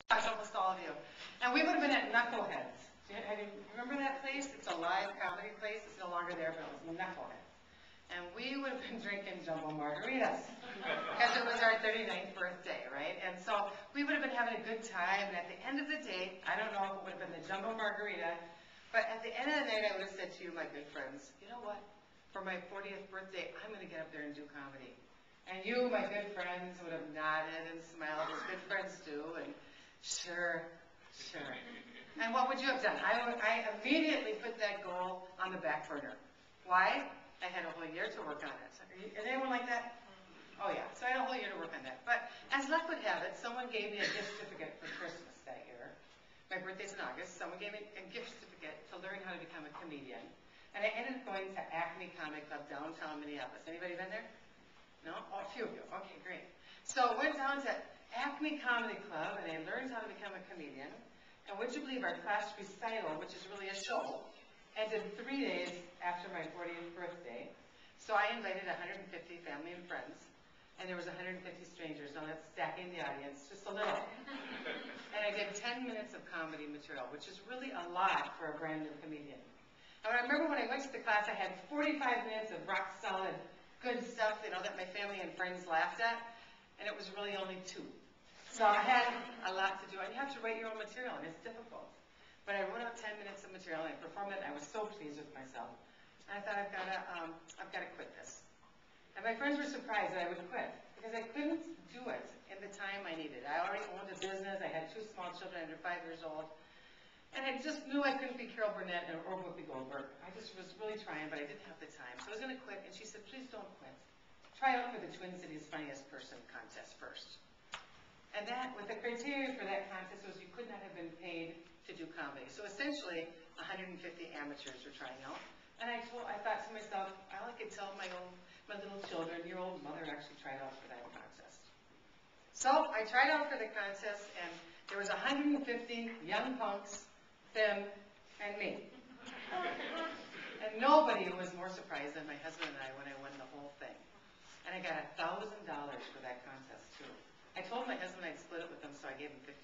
Gosh, almost all of you. And we would have been at Knuckleheads. Remember that place? It's a live comedy place. It's no longer there, but it was Knuckleheads. And we would have been drinking jumbo margaritas because it was our 39th birthday, right? And so we would have been having a good time. And at the end of the day, I don't know if it would have been the jumbo margarita, but at the end of the night, I would have said to you, my good friends, you know what? For my 40th birthday, I'm going to get up there and do comedy. And you, my good friends, would have nodded and smiled as good friends do. And sure. And what would you have done? I immediately put that goal on the back burner. Why? I had a whole year to work on it. Is anyone like that? Oh yeah, so I had a whole year to work on that. But as luck would have it, someone gave me a gift certificate for Christmas that year. My birthday's in August. Someone gave me a gift certificate to learn how to become a comedian. And I ended up going to Acme Comic Club downtown Minneapolis. Anybody been there? No? Oh, a few of you. Okay, great. So I went down to Acme Comedy Club and I learned how to become a comedian. And would you believe our class recital, which is really a show, ended 3 days after my 40th birthday. So I invited 150 family and friends, and there was 150 strangers. Now that's stacking the audience just a little. And I did 10 minutes of comedy material, which is really a lot for a brand new comedian. And I remember when I went to the class, I had 45 minutes of rock solid, good stuff, that my family and friends laughed at, and it was really only 2. So I had a lot to do, and you have to write your own material, and it's difficult. But I wrote out 10 minutes of material, and I performed it, and I was so pleased with myself. And I thought, I've got to quit this. And my friends were surprised that I would quit, because I couldn't do it in the time I needed. I already owned a business, I had 2 small children under 5 years old, and I just knew I couldn't be Carol Burnett or Whoopi Goldberg. I just was really trying, but I didn't have the time. So I was going to quit, and she said, please don't quit. Try out for the Twin Cities Funniest Person contest first. And the criteria for that contest was you could not have been paid to do comedy. So essentially, 150 amateurs were trying out. And I thought to myself, I could tell my little children, your old mother actually tried out for that contest. So I tried out for the contest, and there was 150 young punks, thin, and me. And nobody was more surprised than my husband and I when I won the whole thing. And I got $1,000 for that contest, too. I told my husband I'd split it with him, so I gave him $50.